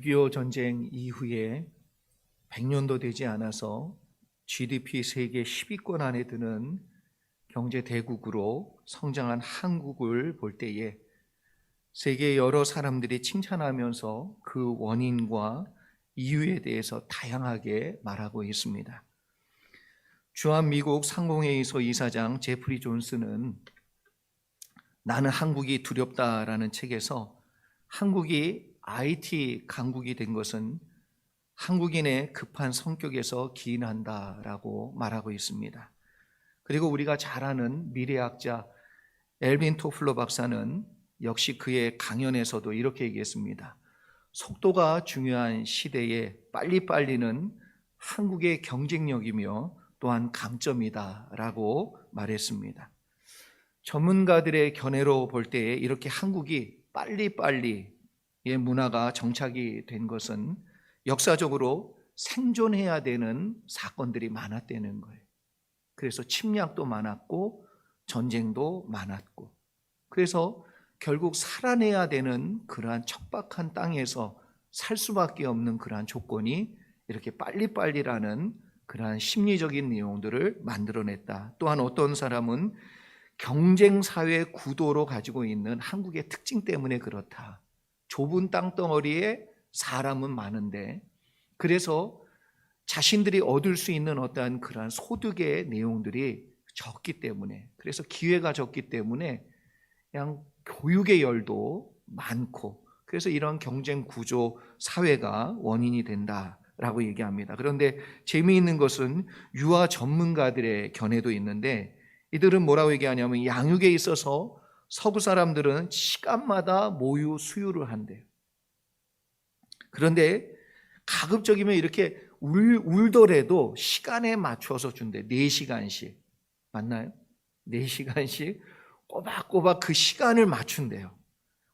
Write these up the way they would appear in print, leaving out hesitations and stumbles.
6.25 전쟁 이후에 100년도 되지 않아서 GDP 세계 10위권 안에 드는 경제 대국으로 성장한 한국을 볼 때에 세계 여러 사람들이 칭찬하면서 그 원인과 이유에 대해서 다양하게 말하고 있습니다. 주한미국 상공회의소 이사장 제프리 존스는 나는 한국이 두렵다라는 책에서 한국이 IT 강국이 된 것은 한국인의 급한 성격에서 기인한다라고 말하고 있습니다. 그리고 우리가 잘 아는 미래학자 엘빈 토플러 박사는 역시 그의 강연에서도 이렇게 얘기했습니다. 속도가 중요한 시대에 빨리빨리는 한국의 경쟁력이며 또한 강점이다라고 말했습니다. 전문가들의 견해로 볼 때에 이렇게 한국이 빨리빨리의 문화가 정착이 된 것은 역사적으로 생존해야 되는 사건들이 많았다는 거예요. 그래서 침략도 많았고 전쟁도 많았고, 그래서 결국 살아내야 되는 그러한 척박한 땅에서 살 수밖에 없는 그러한 조건이 이렇게 빨리빨리라는 그러한 심리적인 내용들을 만들어냈다. 또한 어떤 사람은 경쟁사회 구도로 가지고 있는 한국의 특징 때문에 그렇다. 좁은 땅덩어리에 사람은 많은데 그래서 자신들이 얻을 수 있는 어떠한 그러한 소득의 내용들이 적기 때문에, 그래서 기회가 적기 때문에 그냥 교육의 열도 많고, 그래서 이런 경쟁 구조 사회가 원인이 된다라고 얘기합니다. 그런데 재미있는 것은 유아 전문가들의 견해도 있는데 이들은 뭐라고 얘기하냐면 양육에 있어서 서구 사람들은 시간마다 모유 수유를 한대요. 그런데 가급적이면 이렇게 울더라도 시간에 맞춰서 준대. 4시간씩. 맞나요? 4시간씩 꼬박꼬박 그 시간을 맞춘대요.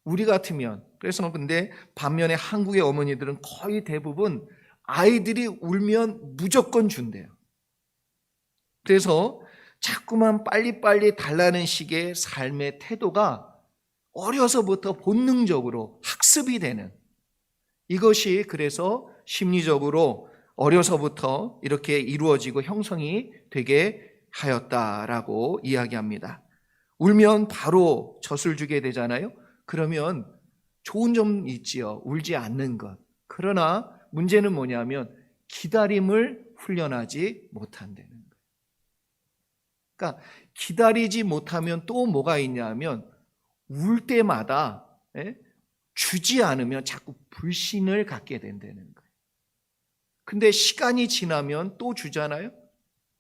우리 같으면. 그래서 근데 반면에 한국의 어머니들은 거의 대부분 아이들이 울면 무조건 준대요. 그래서 자꾸만 빨리빨리 달라는 식의 삶의 태도가 어려서부터 본능적으로 학습이 되는, 이것이 그래서 심리적으로 어려서부터 이렇게 이루어지고 형성이 되게 하였다라고 이야기합니다. 울면 바로 젖을 주게 되잖아요. 그러면 좋은 점이 있지요. 울지 않는 것. 그러나 문제는 뭐냐면 기다림을 훈련하지 못한다는 거예요. 그러니까 기다리지 못하면 또 뭐가 있냐면 울 때마다 주지 않으면 자꾸 불신을 갖게 된다는 거예요. 근데 시간이 지나면 또 주잖아요.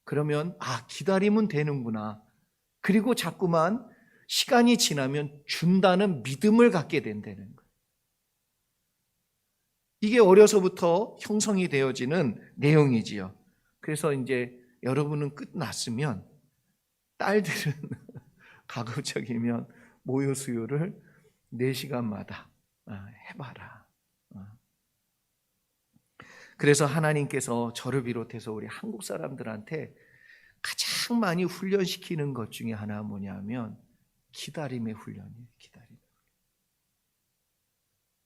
그러면 기다리면 되는구나. 그리고 자꾸만 시간이 지나면 준다는 믿음을 갖게 된다는 거예요. 이게 어려서부터 형성이 되어지는 내용이지요. 그래서 이제 여러분은 끝났으면 딸들은 가급적이면 모유 수유를 4시간마다 해봐라. 그래서 하나님께서 저를 비롯해서 우리 한국 사람들한테 가장 많이 훈련시키는 것 중에 하나가 뭐냐면 기다림의 훈련이에요. 기다림.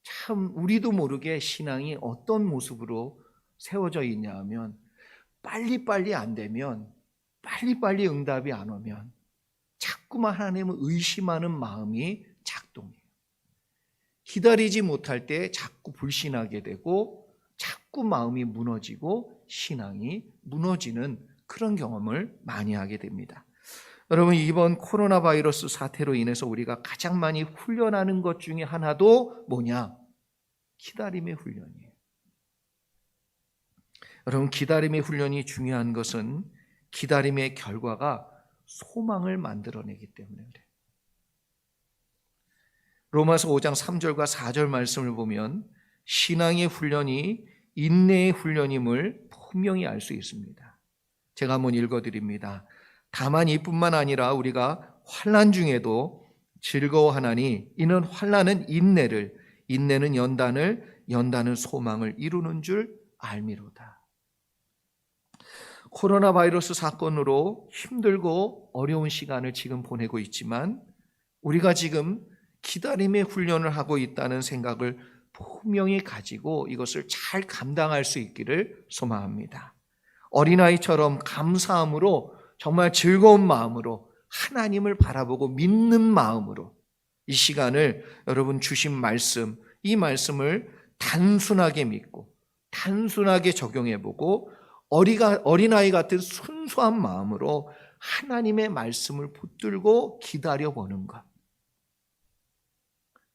참 우리도 모르게 신앙이 어떤 모습으로 세워져 있냐 하면 빨리빨리 안 되면, 빨리빨리 응답이 안 오면 자꾸만 하나님을 의심하는 마음이 작동해요. 기다리지 못할 때 자꾸 불신하게 되고 자꾸 마음이 무너지고 신앙이 무너지는 그런 경험을 많이 하게 됩니다. 여러분, 이번 코로나 바이러스 사태로 인해서 우리가 가장 많이 훈련하는 것 중에 하나도 뭐냐? 기다림의 훈련이에요. 여러분, 기다림의 훈련이 중요한 것은 기다림의 결과가 소망을 만들어내기 때문에 그래요. 로마서 5장 3절과 4절 말씀을 보면 신앙의 훈련이 인내의 훈련임을 분명히 알 수 있습니다. 제가 한번 읽어드립니다. 다만 이뿐만 아니라 우리가 환난 중에도 즐거워하나니 이는 환난은 인내를, 인내는 연단을, 연단은 소망을 이루는 줄 알미로다. 코로나 바이러스 사건으로 힘들고 어려운 시간을 지금 보내고 있지만 우리가 지금 기다림의 훈련을 하고 있다는 생각을 분명히 가지고 이것을 잘 감당할 수 있기를 소망합니다. 어린아이처럼 감사함으로 정말 즐거운 마음으로 하나님을 바라보고 믿는 마음으로 이 시간을 여러분 주신 말씀, 이 말씀을 단순하게 믿고 단순하게 적용해보고 어린아이 같은 순수한 마음으로 하나님의 말씀을 붙들고 기다려보는 것.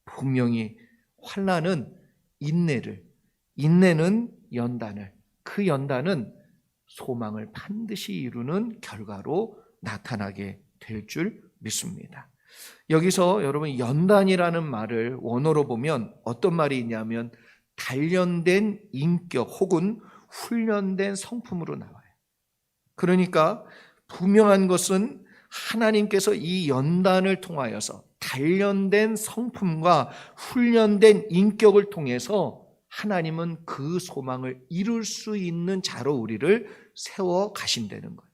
분명히 환난은 인내를, 인내는 연단을, 그 연단은 소망을 반드시 이루는 결과로 나타나게 될 줄 믿습니다. 여기서 여러분 연단이라는 말을 원어로 보면 어떤 말이 있냐면 단련된 인격 혹은 훈련된 성품으로 나와요. 그러니까 분명한 것은 하나님께서 이 연단을 통하여서 단련된 성품과 훈련된 인격을 통해서 하나님은 그 소망을 이룰 수 있는 자로 우리를 세워 가신다는 거예요.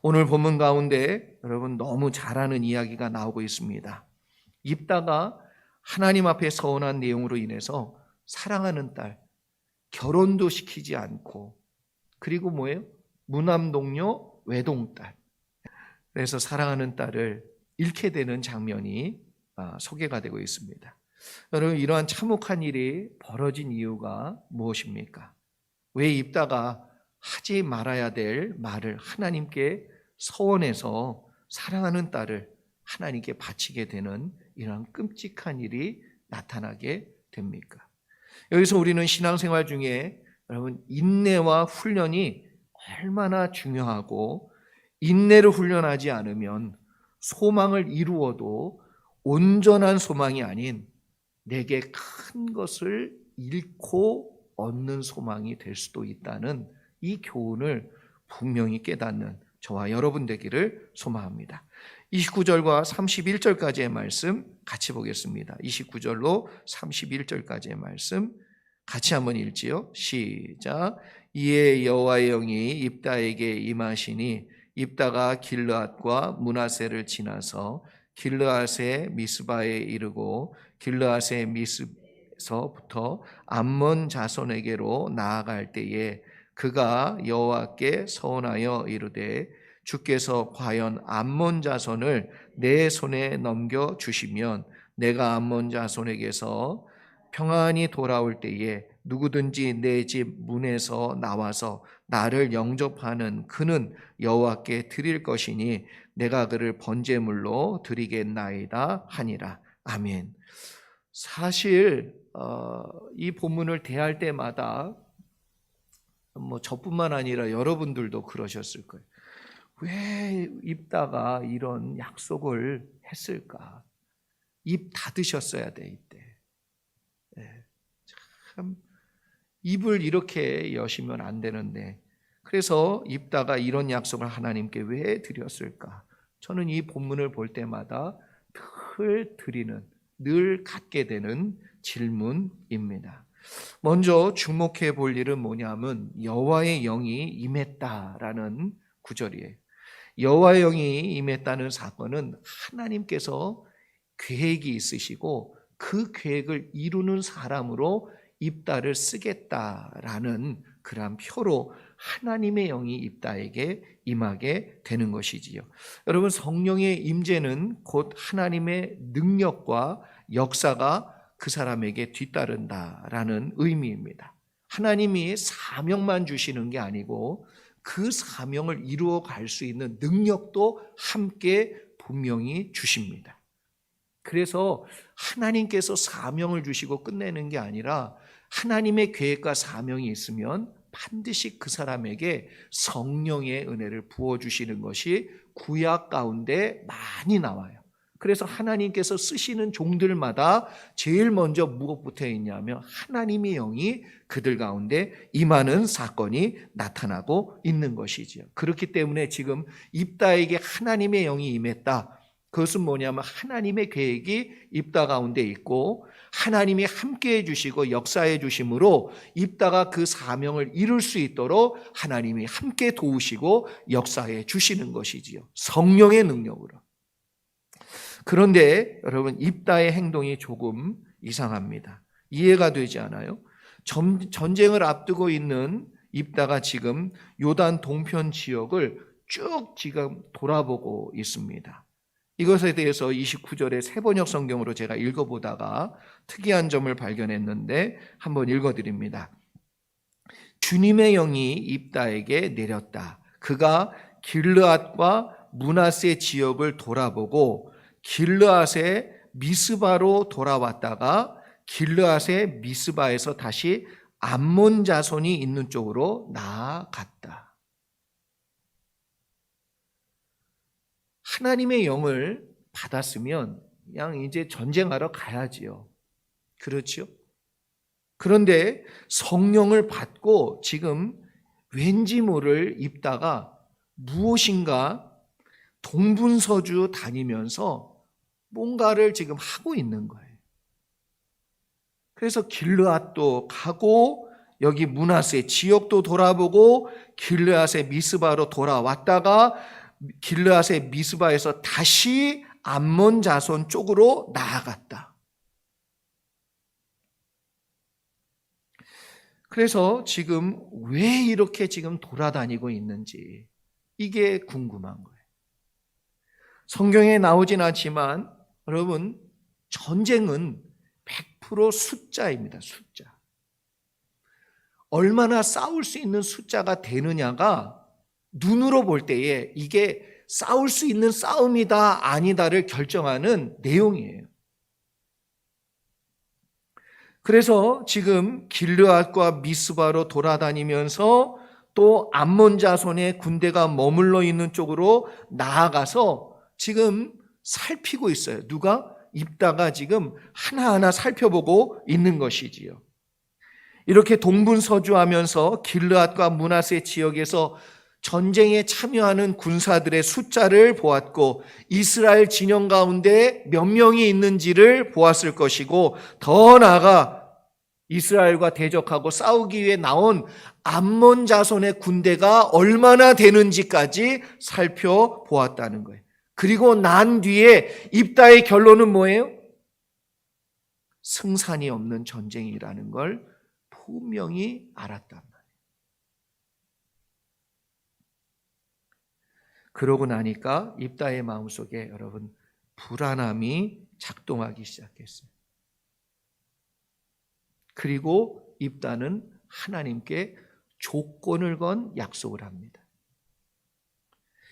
오늘 본문 가운데 여러분 너무 잘 아는 이야기가 나오고 있습니다. 입다가 하나님 앞에 서운한 내용으로 인해서 사랑하는 딸 결혼도 시키지 않고 그리고 뭐예요? 무남동녀 외동딸, 그래서 사랑하는 딸을 잃게 되는 장면이 소개가 되고 있습니다. 여러분 이러한 참혹한 일이 벌어진 이유가 무엇입니까? 왜 입다가 하지 말아야 될 말을 하나님께 서원해서 사랑하는 딸을 하나님께 바치게 되는 이러한 끔찍한 일이 나타나게 됩니까? 여기서 우리는 신앙생활 중에 여러분 인내와 훈련이 얼마나 중요하고 인내를 훈련하지 않으면 소망을 이루어도 온전한 소망이 아닌 내게 큰 것을 잃고 얻는 소망이 될 수도 있다는 이 교훈을 분명히 깨닫는 저와 여러분 되기를 소망합니다. 29절과 31절까지의 말씀 같이 보겠습니다. 29절로 31절까지의 말씀 같이 한번 읽지요. 시작. 이에 여호와의 영이 입다에게 임하시니 입다가 길르앗과 므낫세를 지나서 길르앗의 미스바에 이르고 길르앗의 미스에서부터 암몬 자손에게로 나아갈 때에 그가 여호와께 서원하여 이르되 주께서 과연 암몬 자손을 내 손에 넘겨 주시면 내가 암몬 자손에게서 평안히 돌아올 때에 누구든지 내 집 문에서 나와서 나를 영접하는 그는 여호와께 드릴 것이니 내가 그를 번제물로 드리겠나이다 하니라. 아멘. 사실 이 본문을 대할 때마다 저뿐만 아니라 여러분들도 그러셨을 거예요. 왜 입다가 이런 약속을 했을까? 입 닫으셨어야 돼 이때. 참 입을 이렇게 여시면 안 되는데 그래서 입다가 이런 약속을 하나님께 왜 드렸을까? 저는 이 본문을 볼 때마다 늘 갖게 되는 질문입니다. 먼저 주목해 볼 일은 뭐냐면 여호와의 영이 임했다라는 구절이에요. 여호와의 영이 임했다는 사건은 하나님께서 계획이 있으시고 그 계획을 이루는 사람으로 입다를 쓰겠다라는 그런 표로 하나님의 영이 입다에게 임하게 되는 것이지요. 여러분 성령의 임재는 곧 하나님의 능력과 역사가 그 사람에게 뒤따른다라는 의미입니다. 하나님이 사명만 주시는 게 아니고 그 사명을 이루어 갈 수 있는 능력도 함께 분명히 주십니다. 그래서 하나님께서 사명을 주시고 끝내는 게 아니라 하나님의 계획과 사명이 있으면 반드시 그 사람에게 성령의 은혜를 부어주시는 것이 구약 가운데 많이 나와요. 그래서 하나님께서 쓰시는 종들마다 제일 먼저 무엇부터 있냐면 하나님의 영이 그들 가운데 임하는 사건이 나타나고 있는 것이지요. 그렇기 때문에 지금 입다에게 하나님의 영이 임했다. 그것은 뭐냐면 하나님의 계획이 입다 가운데 있고 하나님이 함께해 주시고 역사해 주심으로 입다가 그 사명을 이룰 수 있도록 하나님이 함께 도우시고 역사해 주시는 것이지요. 성령의 능력으로. 그런데 여러분 입다의 행동이 조금 이상합니다. 이해가 되지 않아요? 전쟁을 앞두고 있는 입다가 지금 요단 동편 지역을 쭉 지금 돌아보고 있습니다. 이것에 대해서 29절의 세번역 성경으로 제가 읽어보다가 특이한 점을 발견했는데 한번 읽어드립니다. 주님의 영이 입다에게 내렸다. 그가 길르앗과 므낫세 지역을 돌아보고 길르앗의 미스바로 돌아왔다가 길르앗의 미스바에서 다시 암몬 자손이 있는 쪽으로 나아갔다. 하나님의 영을 받았으면 그냥 이제 전쟁하러 가야지요. 그렇죠? 그런데 성령을 받고 지금 왠지 모를 입다가 무엇인가 동분서주 다니면서 뭔가를 지금 하고 있는 거예요. 그래서 길르앗도 가고 여기 므낫세 지역도 돌아보고 길르앗의 미스바로 돌아왔다가 길르앗의 미스바에서 다시 암몬 자손 쪽으로 나아갔다. 그래서 지금 왜 이렇게 지금 돌아다니고 있는지 이게 궁금한 거예요. 성경에 나오진 않지만 여러분, 전쟁은 100% 숫자입니다. 숫자. 얼마나 싸울 수 있는 숫자가 되느냐가 눈으로 볼 때에 이게 싸울 수 있는 싸움이다 아니다를 결정하는 내용이에요. 그래서 지금 길르앗과 미스바로 돌아다니면서 또 암몬 자손의 군대가 머물러 있는 쪽으로 나아가서 지금 살피고 있어요. 누가? 입다가 지금 하나하나 살펴보고 있는 것이지요. 이렇게 동분서주하면서 길르앗과 므낫세 지역에서 전쟁에 참여하는 군사들의 숫자를 보았고 이스라엘 진영 가운데 몇 명이 있는지를 보았을 것이고 더 나아가 이스라엘과 대적하고 싸우기 위해 나온 암몬 자손의 군대가 얼마나 되는지까지 살펴보았다는 거예요. 그리고 난 뒤에 입다의 결론은 뭐예요? 승산이 없는 전쟁이라는 걸 분명히 알았단 말이에요. 그러고 나니까 입다의 마음속에 여러분 불안함이 작동하기 시작했어요. 그리고 입다는 하나님께 조건을 건 약속을 합니다.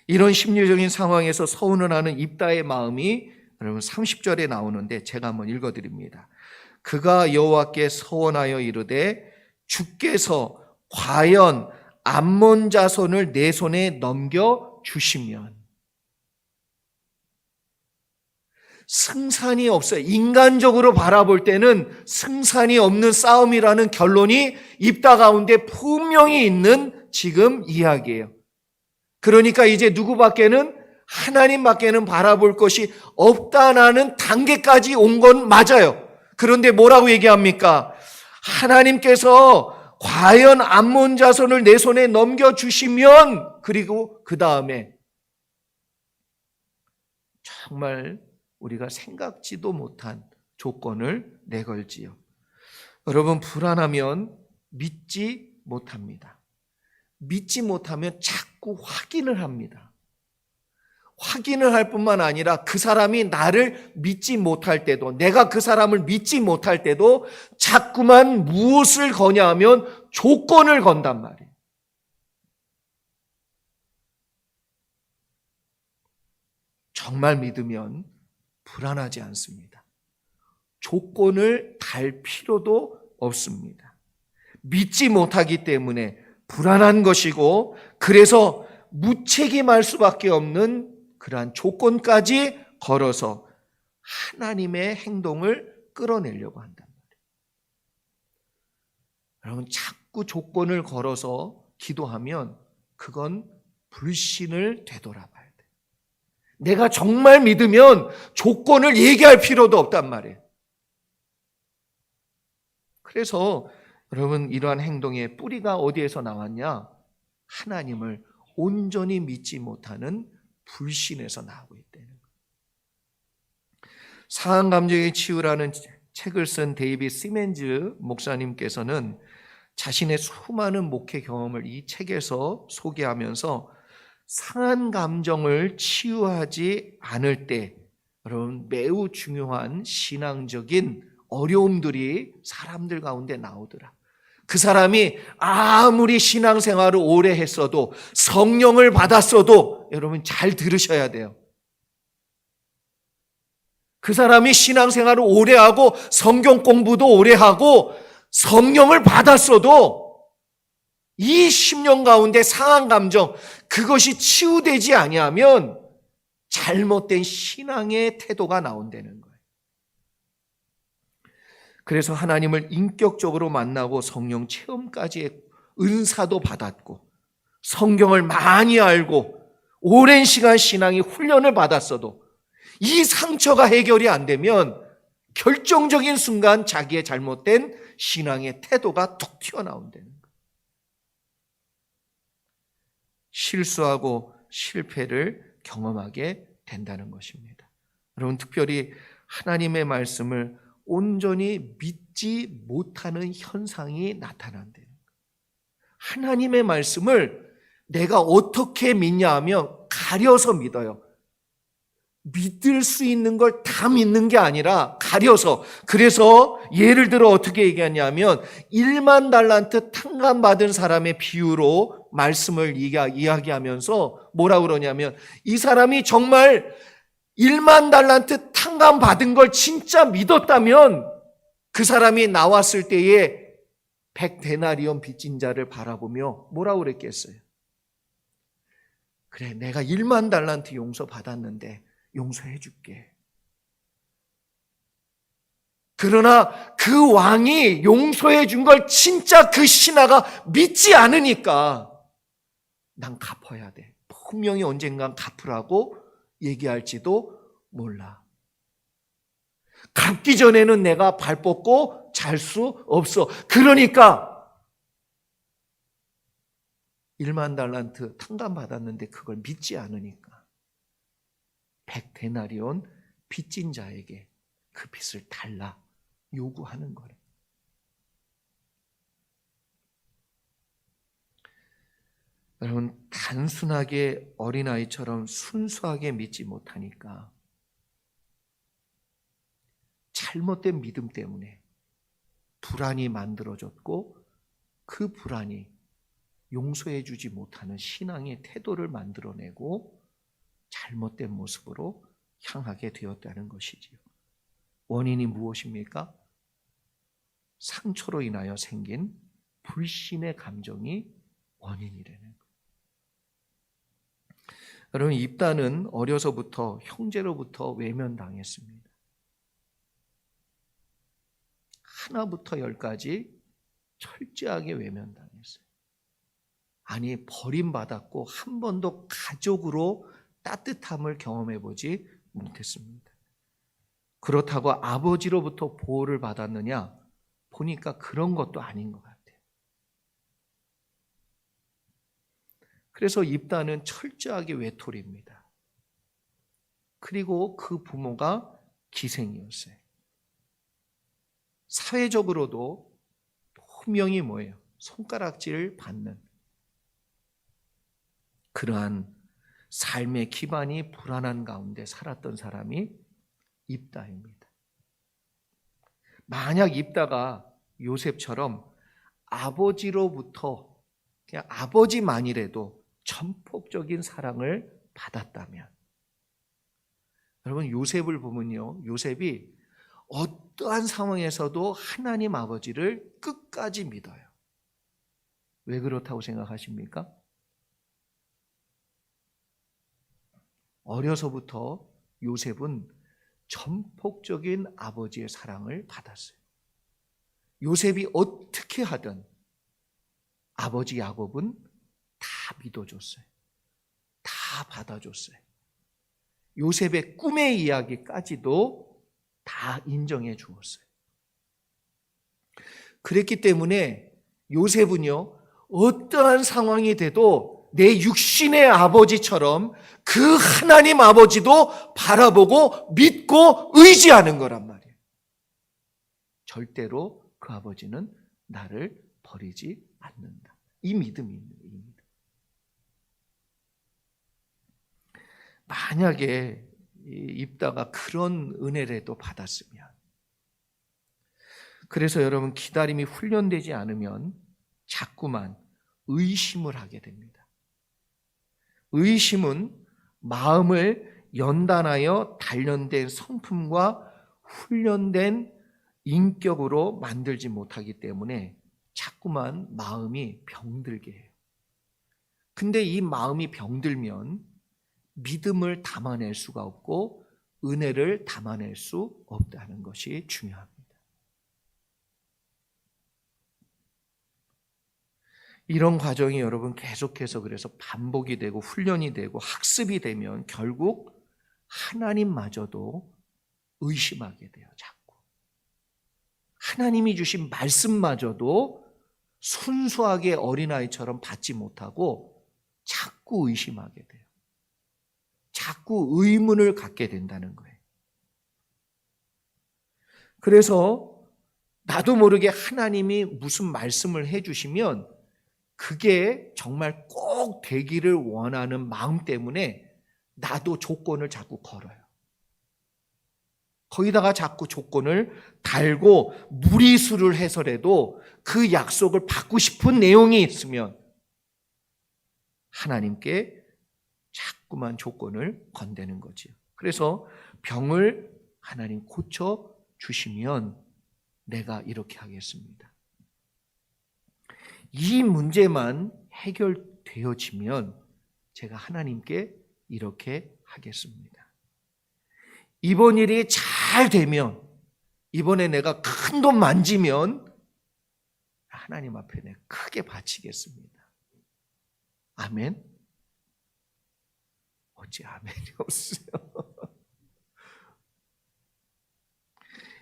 이런 심리적인 상황에서 서운을 하는 입다의 마음이 여러분 30절에 나오는데 제가 한번 읽어드립니다. 그가 여호와께 서원하여 이르되 주께서 과연 암몬 자손을 내 손에 넘겨 주시면 승산이 없어요. 인간적으로 바라볼 때는 승산이 없는 싸움이라는 결론이 입다 가운데 분명히 있는 지금 이야기예요. 그러니까 이제 누구밖에는 하나님밖에는 바라볼 것이 없다라는 단계까지 온 건 맞아요. 그런데 뭐라고 얘기합니까? 하나님께서 과연 암몬 자손을 내 손에 넘겨주시면 그리고 그 다음에 정말 우리가 생각지도 못한 조건을 내걸지요. 여러분 불안하면 믿지 못합니다. 믿지 못하면 자꾸 확인을 합니다. 확인을 할 뿐만 아니라 그 사람이 나를 믿지 못할 때도 내가 그 사람을 믿지 못할 때도 자꾸만 무엇을 거냐 하면 조건을 건단 말이에요. 정말 믿으면 불안하지 않습니다. 조건을 달 필요도 없습니다. 믿지 못하기 때문에 불안한 것이고 그래서 무책임할 수밖에 없는 그러한 조건까지 걸어서 하나님의 행동을 끌어내려고 한단 말이에요. 여러분 자꾸 조건을 걸어서 기도하면 그건 불신을 되돌아봐야 돼요. 내가 정말 믿으면 조건을 얘기할 필요도 없단 말이에요. 그래서 여러분 이러한 행동의 뿌리가 어디에서 나왔냐? 하나님을 온전히 믿지 못하는 불신에서 나오고 있다는 거예요. 상한 감정의 치유라는 책을 쓴 데이빗 시멘즈 목사님께서는 자신의 수많은 목회 경험을 이 책에서 소개하면서 상한 감정을 치유하지 않을 때 여러분 매우 중요한 신앙적인 어려움들이 사람들 가운데 나오더라. 그 사람이 아무리 신앙생활을 오래 했어도 성령을 받았어도 여러분 잘 들으셔야 돼요. 그 사람이 신앙생활을 오래 하고 성경 공부도 오래 하고 성령을 받았어도 이 10년 가운데 상한 감정 그것이 치유되지 아니하면 잘못된 신앙의 태도가 나온다는 거예요. 그래서 하나님을 인격적으로 만나고 성령 체험까지의 은사도 받았고 성경을 많이 알고 오랜 시간 신앙의 훈련을 받았어도 이 상처가 해결이 안 되면 결정적인 순간 자기의 잘못된 신앙의 태도가 툭 튀어나온다는 거예요. 실수하고 실패를 경험하게 된다는 것입니다. 여러분 특별히 하나님의 말씀을 온전히 믿지 못하는 현상이 나타난다는 거예요. 하나님의 말씀을 내가 어떻게 믿냐 하면 가려서 믿어요. 믿을 수 있는 걸 다 믿는 게 아니라 가려서. 그래서 예를 들어 어떻게 얘기하냐면 1만 달란트 탕감받은 사람의 비유로 말씀을 이야기하면서 뭐라 그러냐면 이 사람이 정말 1만 달란트 탕감받은 걸 진짜 믿었다면 그 사람이 나왔을 때에 100데나리온 빚진 자를 바라보며 뭐라고 그랬겠어요? 그래, 내가 1만 달란트 용서 받았는데 용서해 줄게. 그러나 그 왕이 용서해 준 걸 진짜 그 신하가 믿지 않으니까 난 갚아야 돼. 분명히 언젠간 갚으라고 얘기할지도 몰라. 갚기 전에는 내가 발 뻗고 잘 수 없어. 그러니까 1만 달란트 탕감받았는데 그걸 믿지 않으니까 100데나리온 빚진 자에게 그 빚을 달라 요구하는 거예요. 여러분 단순하게 어린아이처럼 순수하게 믿지 못하니까 잘못된 믿음 때문에 불안이 만들어졌고 그 불안이 용서해 주지 못하는 신앙의 태도를 만들어내고 잘못된 모습으로 향하게 되었다는 것이지요. 원인이 무엇입니까? 상처로 인하여 생긴 불신의 감정이 원인이라는 거예요. 여러분 입다는 어려서부터 형제로부터 외면당했습니다. 하나부터 열까지 철저하게 외면당했어요. 아니 버림받았고 한 번도 가족으로 따뜻함을 경험해보지 못했습니다. 그렇다고 아버지로부터 보호를 받았느냐? 보니까 그런 것도 아닌 것 같아요. 그래서 입다는 철저하게 외톨이입니다. 그리고 그 부모가 기생이었어요. 사회적으로도 분명히 뭐예요? 손가락질을 받는 그러한 삶의 기반이 불안한 가운데 살았던 사람이 입다입니다. 만약 입다가 요셉처럼 아버지로부터 그냥 아버지만이라도 전폭적인 사랑을 받았다면 여러분 요셉을 보면요. 요셉이 어떠한 상황에서도 하나님 아버지를 끝까지 믿어요. 왜 그렇다고 생각하십니까? 어려서부터 요셉은 전폭적인 아버지의 사랑을 받았어요. 요셉이 어떻게 하든 아버지 야곱은 다 믿어줬어요. 다 받아줬어요. 요셉의 꿈의 이야기까지도 다 인정해 주었어요. 그랬기 때문에 요셉은요, 어떠한 상황이 돼도 내 육신의 아버지처럼 그 하나님 아버지도 바라보고 믿고 의지하는 거란 말이에요. 절대로 그 아버지는 나를 버리지 않는다. 이 믿음이 있는 거예요. 이 믿음. 만약에 입다가 그런 은혜라도 받았으면, 그래서 여러분 기다림이 훈련되지 않으면 자꾸만 의심을 하게 됩니다. 의심은 마음을 연단하여 단련된 성품과 훈련된 인격으로 만들지 못하기 때문에 자꾸만 마음이 병들게 해요. 근데 이 마음이 병들면 믿음을 담아낼 수가 없고 은혜를 담아낼 수 없다는 것이 중요합니다. 이런 과정이 여러분 계속해서 그래서 반복이 되고 훈련이 되고 학습이 되면 결국 하나님마저도 의심하게 돼요. 자꾸 하나님이 주신 말씀마저도 순수하게 어린아이처럼 받지 못하고 자꾸 의심하게 돼요. 자꾸 의문을 갖게 된다는 거예요. 그래서 나도 모르게 하나님이 무슨 말씀을 해주시면 그게 정말 꼭 되기를 원하는 마음 때문에 나도 조건을 자꾸 걸어요. 거기다가 자꾸 조건을 달고 무리수를 해서라도 그 약속을 받고 싶은 내용이 있으면 하나님께 자꾸만 조건을 건대는 거지요. 그래서 병을 하나님 고쳐 주시면 내가 이렇게 하겠습니다. 이 문제만 해결되어지면 제가 하나님께 이렇게 하겠습니다. 이번 일이 잘 되면, 이번에 내가 큰 돈 만지면 하나님 앞에 내가 크게 바치겠습니다. 아멘? 어찌 아멘이 없어요.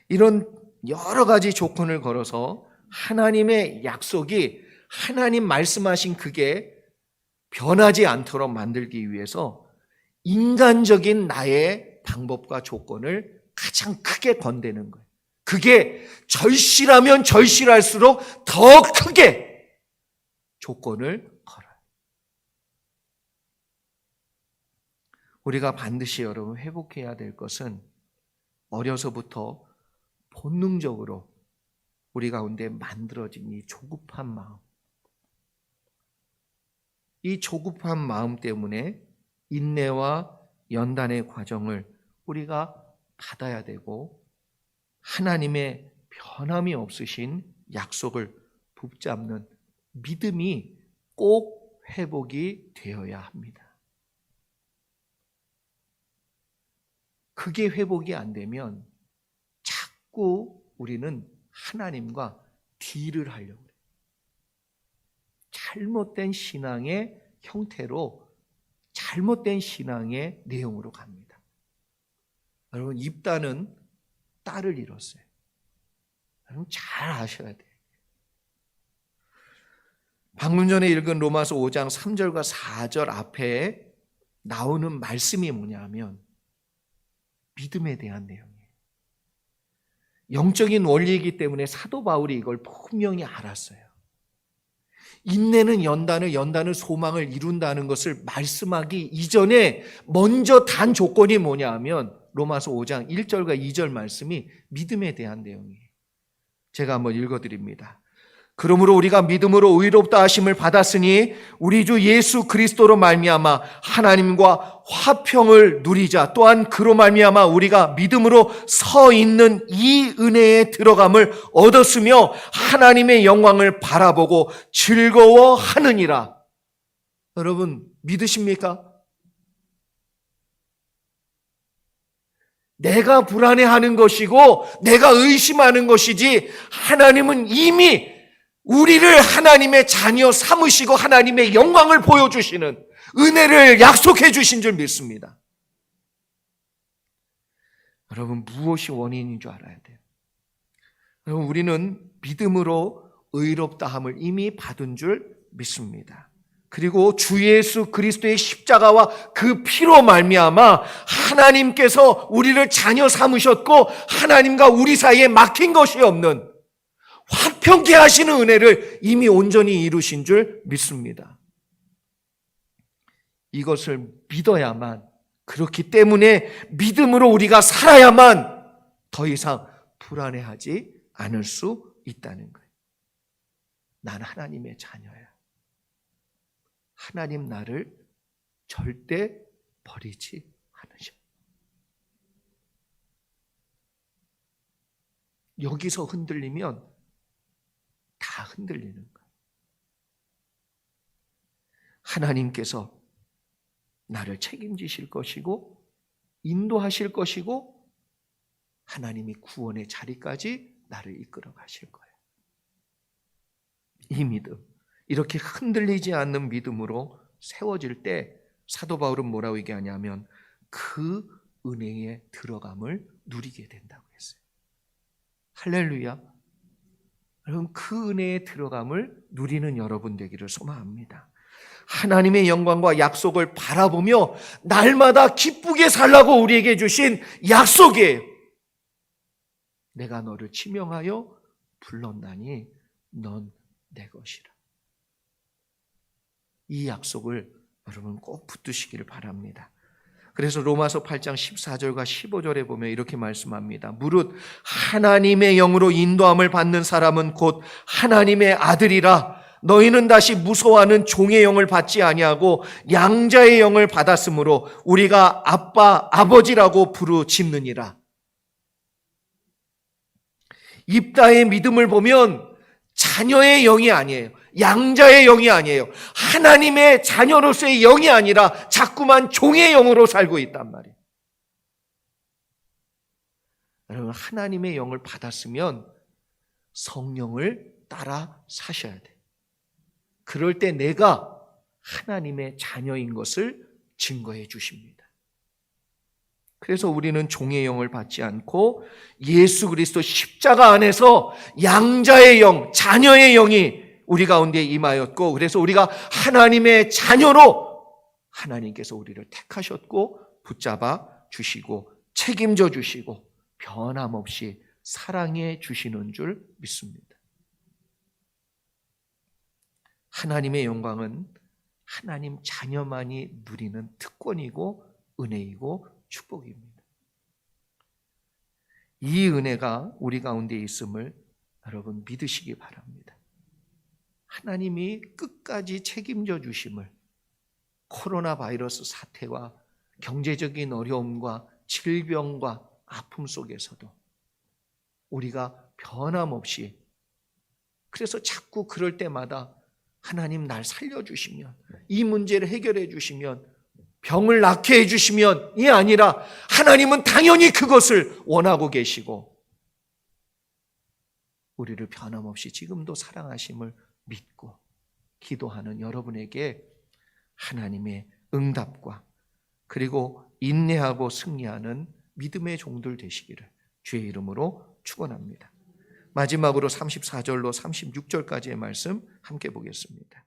이런 여러 가지 조건을 걸어서 하나님의 약속이 하나님 말씀하신 그게 변하지 않도록 만들기 위해서 인간적인 나의 방법과 조건을 가장 크게 건대는 거예요. 그게 절실하면 절실할수록 더 크게 조건을 걸어요. 우리가 반드시 여러분 회복해야 될 것은 어려서부터 본능적으로 우리 가운데 만들어진 이 조급한 마음, 이 조급한 마음 때문에 인내와 연단의 과정을 우리가 받아야 되고 하나님의 변함이 없으신 약속을 붙잡는 믿음이 꼭 회복이 되어야 합니다. 그게 회복이 안 되면 자꾸 우리는 하나님과 딜을 하려고 해요. 잘못된 신앙의 형태로 잘못된 신앙의 내용으로 갑니다. 여러분 입다는 딸을 잃었어요. 여러분 잘 아셔야 돼요. 방금 전에 읽은 로마서 5장 3절과 4절 앞에 나오는 말씀이 뭐냐면 믿음에 대한 내용이에요. 영적인 원리이기 때문에 사도 바울이 이걸 분명히 알았어요. 인내는 연단을, 연단은 소망을 이룬다는 것을 말씀하기 이전에 먼저 단 조건이 뭐냐 하면 로마서 5장 1절과 2절 말씀이 믿음에 대한 내용이에요. 제가 한번 읽어드립니다. 그러므로 우리가 믿음으로 의롭다 하심을 받았으니 우리 주 예수 그리스도로 말미암아 하나님과 화평을 누리자. 또한 그로 말미암아 우리가 믿음으로 서 있는 이 은혜에 들어감을 얻었으며 하나님의 영광을 바라보고 즐거워하느니라. 여러분 믿으십니까? 내가 불안해하는 것이고 내가 의심하는 것이지 하나님은 이미 우리를 하나님의 자녀 삼으시고 하나님의 영광을 보여주시는 은혜를 약속해 주신 줄 믿습니다. 여러분 무엇이 원인인 줄 알아야 돼요. 여러분 우리는 믿음으로 의롭다함을 이미 받은 줄 믿습니다. 그리고 주 예수 그리스도의 십자가와 그 피로 말미암아 하나님께서 우리를 자녀 삼으셨고 하나님과 우리 사이에 막힌 것이 없는 화평케 하시는 은혜를 이미 온전히 이루신 줄 믿습니다. 이것을 믿어야만, 그렇기 때문에 믿음으로 우리가 살아야만 더 이상 불안해하지 않을 수 있다는 거예요. 난 하나님의 자녀야. 하나님 나를 절대 버리지 않으셔. 여기서 흔들리면 다 흔들리는 거예요. 하나님께서 나를 책임지실 것이고 인도하실 것이고 하나님이 구원의 자리까지 나를 이끌어 가실 거예요. 이 믿음, 이렇게 흔들리지 않는 믿음으로 세워질 때 사도 바울은 뭐라고 얘기하냐면 그 은혜의 들어감을 누리게 된다고 했어요. 할렐루야. 여러분, 그 은혜의 들어감을 누리는 여러분 되기를 소망합니다. 하나님의 영광과 약속을 바라보며 날마다 기쁘게 살라고 우리에게 주신 약속이에요. 내가 너를 지명하여 불렀나니 넌 내 것이라. 이 약속을 여러분 꼭 붙드시기를 바랍니다. 그래서 로마서 8장 14절과 15절에 보면 이렇게 말씀합니다. 무릇 하나님의 영으로 인도함을 받는 사람은 곧 하나님의 아들이라. 너희는 다시 무서워하는 종의 영을 받지 아니하고 양자의 영을 받았으므로 우리가 아빠, 아버지라고 부르짖느니라. 입다의 믿음을 보면 자녀의 영이 아니에요. 양자의 영이 아니에요. 하나님의 자녀로서의 영이 아니라 자꾸만 종의 영으로 살고 있단 말이에요. 여러분, 하나님의 영을 받았으면 성령을 따라 사셔야 돼요. 그럴 때 내가 하나님의 자녀인 것을 증거해 주십니다. 그래서 우리는 종의 영을 받지 않고 예수 그리스도 십자가 안에서 양자의 영, 자녀의 영이 우리 가운데 임하였고, 그래서 우리가 하나님의 자녀로 하나님께서 우리를 택하셨고 붙잡아 주시고 책임져 주시고 변함없이 사랑해 주시는 줄 믿습니다. 하나님의 영광은 하나님 자녀만이 누리는 특권이고 은혜이고 축복입니다. 이 은혜가 우리 가운데 있음을 여러분 믿으시기 바랍니다. 하나님이 끝까지 책임져 주심을, 코로나 바이러스 사태와 경제적인 어려움과 질병과 아픔 속에서도 우리가 변함없이, 그래서 자꾸 그럴 때마다 하나님 날 살려주시면, 이 문제를 해결해 주시면, 병을 낫게 해주시면 이 아니라 하나님은 당연히 그것을 원하고 계시고 우리를 변함없이 지금도 사랑하심을 믿고 기도하는 여러분에게 하나님의 응답과 그리고 인내하고 승리하는 믿음의 종들 되시기를 주의 이름으로 축원합니다. 마지막으로 34절로 36절까지의 말씀 함께 보겠습니다.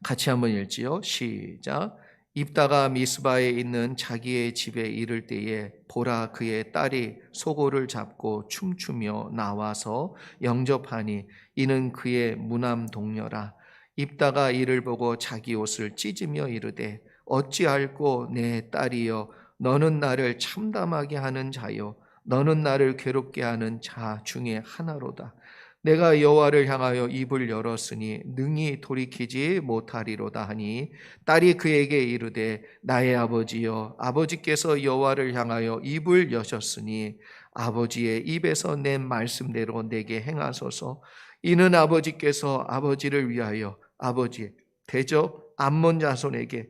같이 한번 읽지요. 시작. 입다가 미스바에 있는 자기의 집에 이를 때에 보라, 그의 딸이 소고를 잡고 춤추며 나와서 영접하니 이는 그의 무남 동료라. 입다가 이를 보고 자기 옷을 찢으며 이르되 어찌할꼬 내 딸이여, 너는 나를 참담하게 하는 자요, 너는 나를 괴롭게 하는 자 중에 하나로다. 내가 여호와를 향하여 입을 열었으니 능히 돌이키지 못하리로다 하니 딸이 그에게 이르되 나의 아버지여, 아버지께서 여호와를 향하여 입을 여셨으니 아버지의 입에서 낸 말씀대로 내게 행하소서. 이는 아버지께서 아버지를 위하여 아버지의 대적 암몬 자손에게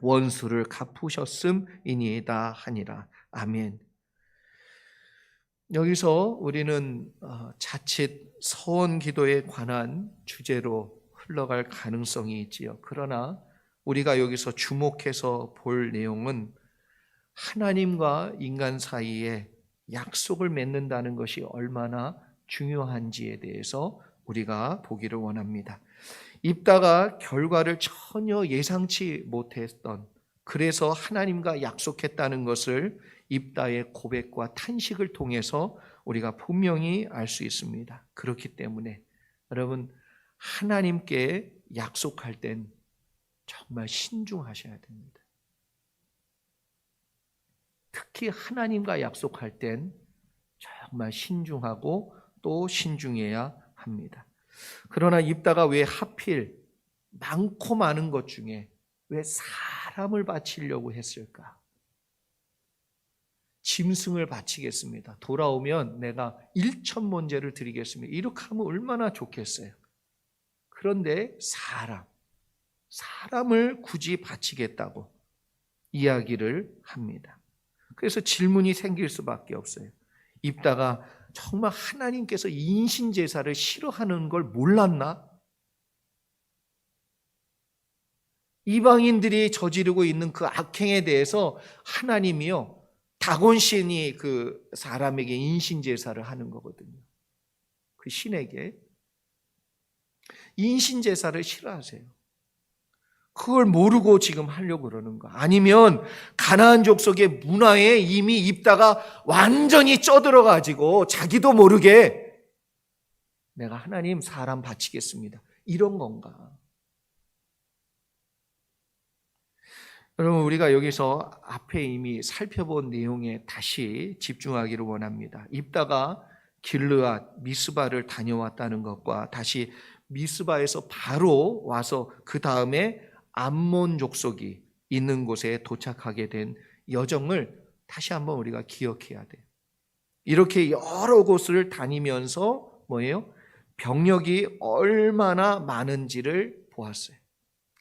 원수를 갚으셨음이니이다 하니라. 아멘. 여기서 우리는 자칫 서원 기도에 관한 주제로 흘러갈 가능성이 있지요. 그러나 우리가 여기서 주목해서 볼 내용은 하나님과 인간 사이에 약속을 맺는다는 것이 얼마나 중요한지에 대해서 우리가 보기를 원합니다. 입다가 결과를 전혀 예상치 못했던, 그래서 하나님과 약속했다는 것을 입다의 고백과 탄식을 통해서 우리가 분명히 알 수 있습니다. 그렇기 때문에 여러분, 하나님께 약속할 땐 정말 신중하셔야 됩니다. 특히 하나님과 약속할 땐 정말 신중하고 또 신중해야 합니다. 그러나 입다가 왜 하필 많고 많은 것 중에 왜 사람을 바치려고 했을까? 짐승을 바치겠습니다. 돌아오면 내가 1,000번제를 드리겠습니다. 이렇게 하면 얼마나 좋겠어요. 그런데 사람을 굳이 바치겠다고 이야기를 합니다. 그래서 질문이 생길 수밖에 없어요. 입다가 정말 하나님께서 인신제사를 싫어하는 걸 몰랐나? 이방인들이 저지르고 있는 그 악행에 대해서 하나님이요, 다곤신이 그 사람에게 인신제사를 하는 거거든요. 그 신에게 인신제사를 싫어하세요. 그걸 모르고 지금 하려고 그러는가? 아니면 가나안 족속의 문화에 이미 입다가 완전히 쪄들어가지고 자기도 모르게 내가 하나님 사람 바치겠습니다, 이런 건가? 여러분, 우리가 여기서 앞에 이미 살펴본 내용에 다시 집중하기를 원합니다. 입다가 길르앗, 미스바를 다녀왔다는 것과 다시 미스바에서 바로 와서 그 다음에 암몬 족속이 있는 곳에 도착하게 된 여정을 다시 한번 우리가 기억해야 돼요. 이렇게 여러 곳을 다니면서 뭐예요? 병력이 얼마나 많은지를 보았어요.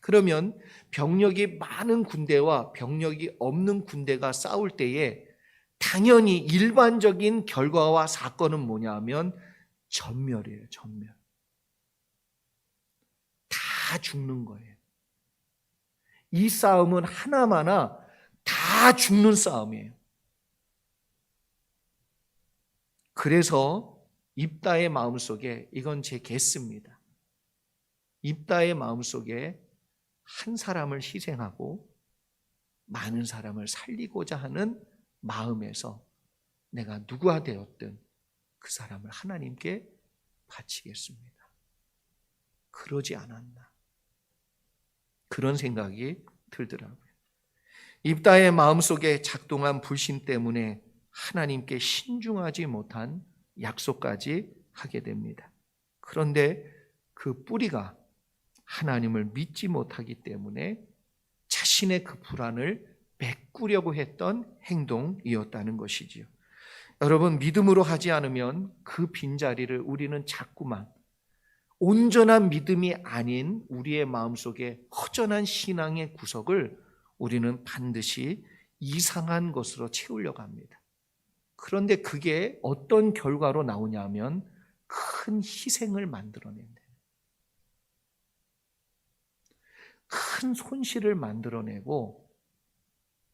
그러면 병력이 많은 군대와 병력이 없는 군대가 싸울 때에 당연히 일반적인 결과와 사건은 뭐냐 하면 전멸이에요. 전멸. 다 죽는 거예요. 이 싸움은 하나마나 다 죽는 싸움이에요. 그래서 입다의 마음속에, 이건 제 개스입니다, 입다의 마음속에 한 사람을 희생하고 많은 사람을 살리고자 하는 마음에서 내가 누가 되었든 그 사람을 하나님께 바치겠습니다. 그러지 않았나, 그런 생각이 들더라고요. 입다의 마음속에 작동한 불신 때문에 하나님께 신중하지 못한 약속까지 하게 됩니다. 그런데 그 뿌리가 하나님을 믿지 못하기 때문에 자신의 그 불안을 메꾸려고 했던 행동이었다는 것이지요. 여러분, 믿음으로 하지 않으면 그 빈자리를 우리는 자꾸만 온전한 믿음이 아닌 우리의 마음속에 허전한 신앙의 구석을 우리는 반드시 이상한 것으로 채우려고 합니다. 그런데 그게 어떤 결과로 나오냐면 큰 희생을 만들어낸다. 큰 손실을 만들어내고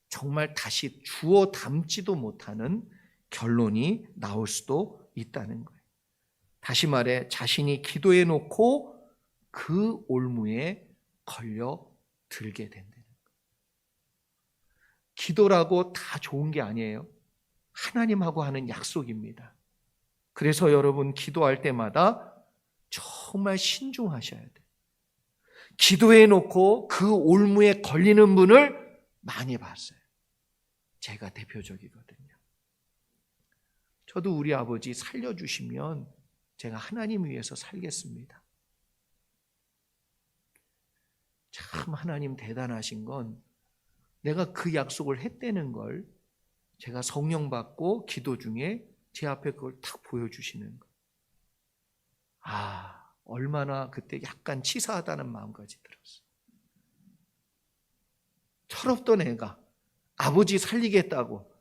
정말 다시 주워 담지도 못하는 결론이 나올 수도 있다는 거예요. 다시 말해 자신이 기도해 놓고 그 올무에 걸려 들게 된다는 거예요. 기도라고 다 좋은 게 아니에요. 하나님하고 하는 약속입니다. 그래서 여러분, 기도할 때마다 정말 신중하셔야 돼요. 기도해 놓고 그 올무에 걸리는 분을 많이 봤어요. 제가 대표적이거든요. 저도 우리 아버지 살려주시면 제가 하나님 위해서 살겠습니다. 참 하나님 대단하신 건 내가 그 약속을 했다는 걸 제가 성령 받고 기도 중에 제 앞에 그걸 탁 보여주시는 거. 얼마나 그때 약간 치사하다는 마음까지 들었어요. 철없던 애가 아버지 살리겠다고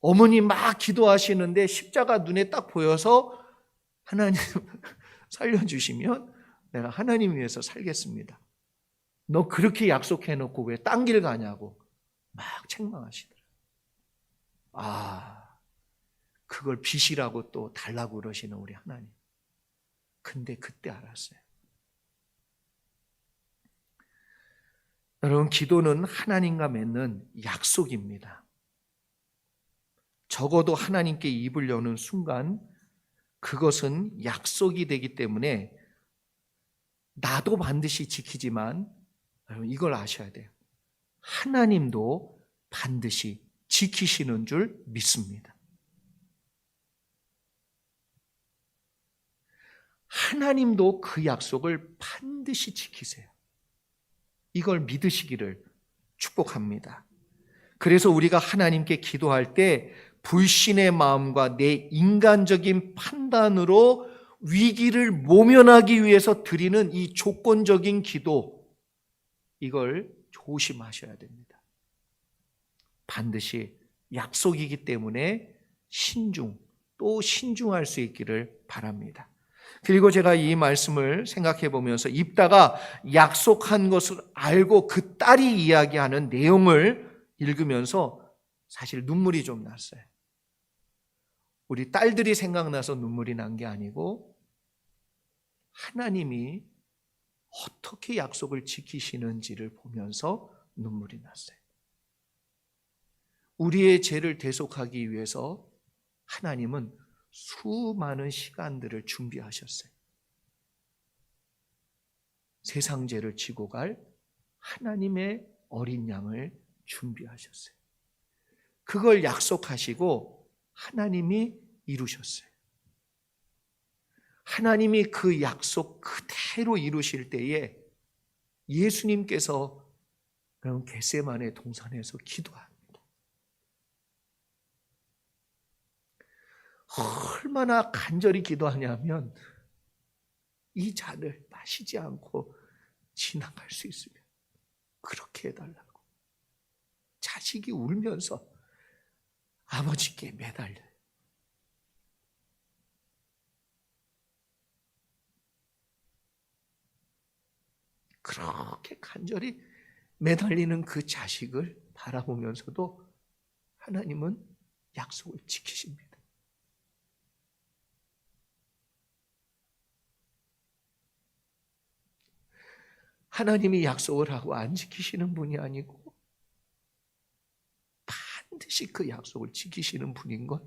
어머니 막 기도하시는데 십자가 눈에 딱 보여서 하나님 살려주시면 내가 하나님 위해서 살겠습니다. 너 그렇게 약속해놓고 왜 딴 길 가냐고 막 책망하시더라고요. 그걸 빚이라고 또 달라고 그러시는 우리 하나님. 근데 그때 알았어요. 여러분, 기도는 하나님과 맺는 약속입니다. 적어도 하나님께 입을 여는 순간 그것은 약속이 되기 때문에 나도 반드시 지키지만 여러분, 이걸 아셔야 돼요. 하나님도 반드시 지키시는 줄 믿습니다. 하나님도 그 약속을 반드시 지키세요. 이걸 믿으시기를 축복합니다. 그래서 우리가 하나님께 기도할 때 불신의 마음과 내 인간적인 판단으로 위기를 모면하기 위해서 드리는 이 조건적인 기도, 이걸 조심하셔야 됩니다. 반드시 약속이기 때문에 또 신중할 수 있기를 바랍니다. 그리고 제가 이 말씀을 생각해 보면서 입다가 약속한 것을 알고 그 딸이 이야기하는 내용을 읽으면서 사실 눈물이 좀 났어요. 우리 딸들이 생각나서 눈물이 난 게 아니고 하나님이 어떻게 약속을 지키시는지를 보면서 눈물이 났어요. 우리의 죄를 대속하기 위해서 하나님은 수많은 시간들을 준비하셨어요. 세상 죄를 지고 갈 하나님의 어린 양을 준비하셨어요. 그걸 약속하시고 하나님이 이루셨어요. 하나님이 그 약속 그대로 이루실 때에 예수님께서 그런 겟세마네 동산에서 기도합니다. 얼마나 간절히 기도하냐면 이 잔을 마시지 않고 지나갈 수 있으면 그렇게 해달라고. 자식이 울면서 아버지께 매달려요. 그렇게 간절히 매달리는 그 자식을 바라보면서도 하나님은 약속을 지키십니다. 하나님이 약속을 하고 안 지키시는 분이 아니고 반드시 그 약속을 지키시는 분인 것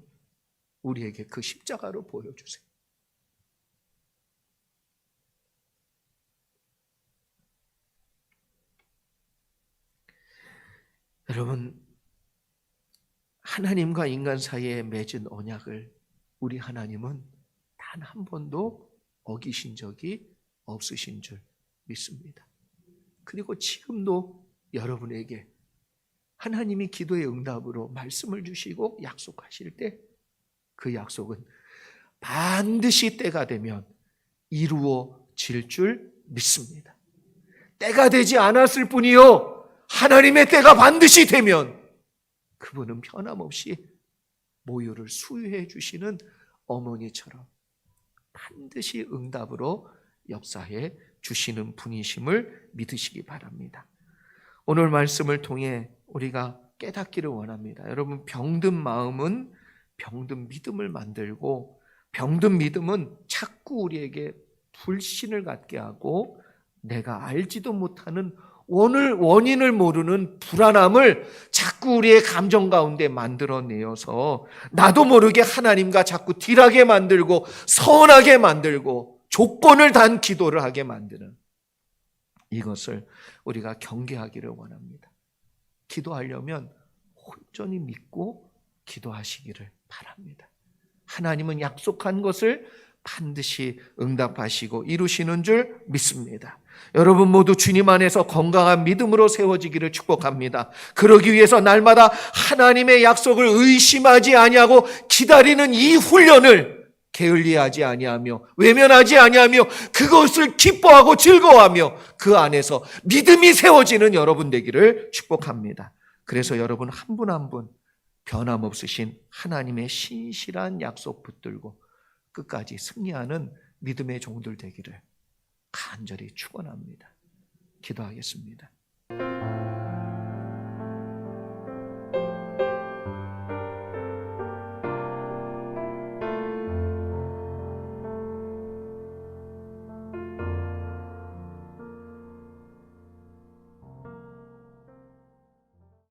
우리에게 그 십자가로 보여주세요. 여러분, 하나님과 인간 사이에 맺은 언약을 우리 하나님은 단 한 번도 어기신 적이 없으신 줄 믿습니다. 그리고 지금도 여러분에게 하나님이 기도의 응답으로 말씀을 주시고 약속하실 때 그 약속은 반드시 때가 되면 이루어질 줄 믿습니다. 때가 되지 않았을 뿐이요, 하나님의 때가 반드시 되면 그분은 변함없이 모유를 수유해 주시는 어머니처럼 반드시 응답으로 역사해 주시는 분이심을 믿으시기 바랍니다. 오늘 말씀을 통해 우리가 깨닫기를 원합니다. 여러분, 병든 마음은 병든 믿음을 만들고 병든 믿음은 자꾸 우리에게 불신을 갖게 하고 내가 알지도 못하는 원인을 모르는 불안함을 자꾸 우리의 감정 가운데 만들어내어서 나도 모르게 하나님과 자꾸 딜하게 만들고 서운하게 만들고 조건을 단 기도를 하게 만드는 이것을 우리가 경계하기를 원합니다. 기도하려면 온전히 믿고 기도하시기를 바랍니다. 하나님은 약속한 것을 반드시 응답하시고 이루시는 줄 믿습니다. 여러분 모두 주님 안에서 건강한 믿음으로 세워지기를 축복합니다. 그러기 위해서 날마다 하나님의 약속을 의심하지 아니하고 기다리는 이 훈련을 게을리하지 아니하며 외면하지 아니하며 그것을 기뻐하고 즐거워하며 그 안에서 믿음이 세워지는 여러분 되기를 축복합니다. 그래서 여러분 한 분 한 분 변함없으신 하나님의 신실한 약속 붙들고 끝까지 승리하는 믿음의 종들 되기를 간절히 축원합니다. 기도하겠습니다.